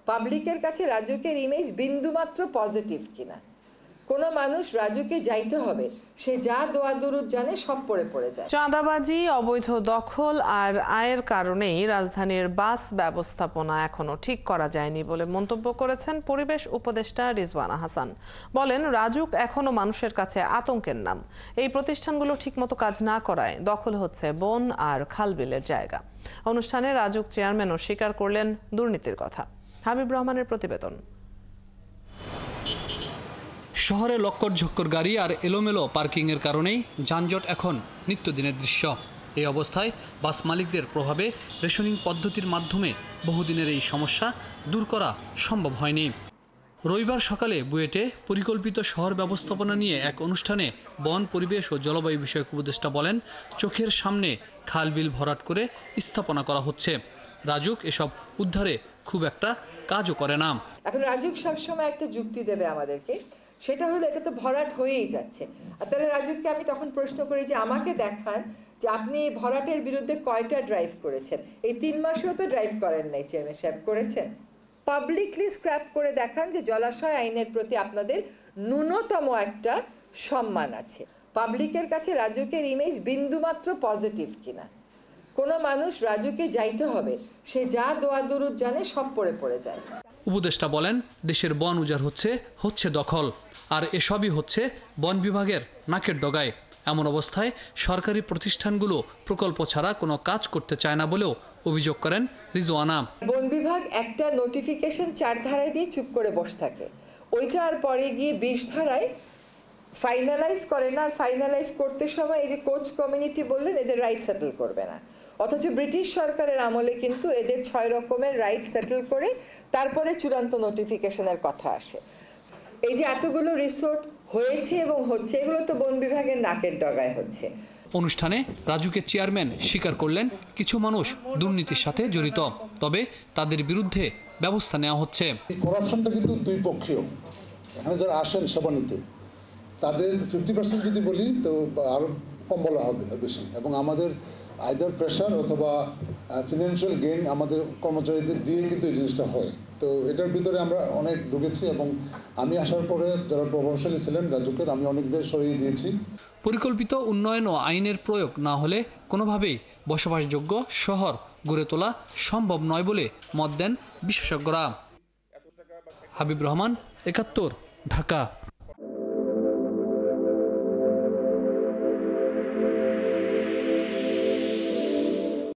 পাবলিকের কাছে রাজুকের ইমেজ বিন্দুমাত্র পজিটিভ কিনা। কোনো মানুষ রাজুকে যাইতে হবে, সে যা দোয়া দুরুদ জানে সব পড়ে যায়। চাঁদাবাজি, অবৈধ দখল আর আয়ের কারণেই রাজধানীর বাস ব্যবস্থাপনা এখনো ঠিক করা যায়নি বলে মন্তব্য করেছেন পরিবেশ উপদেষ্টা রিজওয়ানা হাসান। বলেন, রাজুক এখনো মানুষের কাছে আতঙ্কের নাম। এই প্রতিষ্ঠানগুলো ঠিকমতো কাজ না করায় দখল হচ্ছে বন আর খালবিলের জায়গা। অনুষ্ঠানে রাজুক চেয়ারম্যানও স্বীকার করলেন দুর্নীতির কথা। হাবিব রহমানের প্রতিবেদন। শহরে লক্কর ঝক্কর গাড়ি আর এলোমেলো পার্কিংয়ের কারণেই যানজট এখন নিত্যদিনের দৃশ্য। এই অবস্থায় বাস মালিকদের প্রভাবে রেশনিং পদ্ধতির মাধ্যমে বহুদিনের এই সমস্যা দূর করা সম্ভব হয়নি। রবিবার সকালে বুয়েটে পরিকল্পিত শহর ব্যবস্থাপনা নিয়ে এক অনুষ্ঠানে বন, পরিবেশ ও জলবায়ু বিষয়ক উপদেষ্টা বলেন, চোখের সামনে খাল বিল ভরাট করে স্থাপনা করা হচ্ছে। রাজুক এসব উদ্ধারে খুব একটা কাজও করে না। এখন রাজুক সবসময় একটা যুক্তি দেবে আমাদেরকে, সেটা হলো এটা তো ভরাট হয়েই যাচ্ছে। আর তাহলে রাজুককে আমি তখন প্রশ্ন করি যে আমাকে দেখান যে আপনি এই ভরাটের বিরুদ্ধে কয়টা ড্রাইভ করেছেন। এই 3 মাসেও তো ড্রাইভ করেন নাই চেয়ারম্যান সাহেব, করেছেন? পাবলিকলি স্ক্র্যাপ করে দেখান যে জলাশয় আইনের প্রতি আপনাদের ন্যূনতম একটা সম্মান আছে। পাবলিকের কাছে রাজুকের ইমেজ বিন্দুমাত্র পজিটিভ কিনা। কোনো মানুষ রাজুকে যাইতে হবে, সে যা দোয়া দুরুদ জানে সব পড়ে যায়। উপদেষ্টা বলেন, দেশের বন উজাড় হচ্ছে দখল, আর এসবই হচ্ছে বন বিভাগের নাকের ডগায়। এমন অবস্থায় সরকারি প্রতিষ্ঠানগুলো প্রকল্প ছাড়া কোনো কাজ করতে চায় না বলেও অভিযোগ করেন রিজওয়ানা। বন বিভাগ একটা নোটিফিকেশন 4 ধারায় দিয়ে চুপ করে বসে থাকে, ওইটা আর পরে গিয়ে 20 ধারায় ফাইনালাইজ করে না। আর ফাইনালাইজ করতে সময় এই যে কোচ কমিউনিটি বললেন এদের রাইট সেটেল করবে না, অথচ ব্রিটিশ সরকারের আমলে কিন্তু এদের 6 রকমের রাইট সেটেল করে তারপরে চূড়ান্ত নোটিফিকেশনের কথা আসে। এই যে এতগুলো রিসোর্ট হয়েছে এবং হচ্ছে, এগুলো তো বন বিভাগের নাকের ডগায় হচ্ছে। অনুষ্ঠানে রাজুকের চেয়ারম্যান স্বীকার করলেন, কিছু মানুষ দুর্নীতির সাথে জড়িত, তবে তাদের বিরুদ্ধে ব্যবস্থা নেওয়া হচ্ছে। করাপশনটা কিন্তু দুই পক্ষীয়। এখানে যারা আসেন সেবা নিতে, তাদের 50% যদি বলি তো আরও কম বলা হবে বেশি। এবং আমাদের আইদার প্রেশার অথবা ফিনান্সিয়াল গেইন আমাদের কর্মচারীদের দিয়ে কিন্তু এই জিনিসটা হয়। তো এটার ভিতরে আমরা অনেক ঢুকেছি এবং আমি আসার পরে যারা প্রভাবশালী ছিলেন রাজুকের, আমি অনেকদের সরিয়ে দিয়েছি। পরিকল্পিত উন্নয়ন ও আইনের প্রয়োগ না হলে কোনোভাবেই বসবাসযোগ্য শহর গড়ে তোলা সম্ভব নয় বলে মত দেন বিশেষজ্ঞরা। হাবিব রহমান, ৭১, ঢাকা।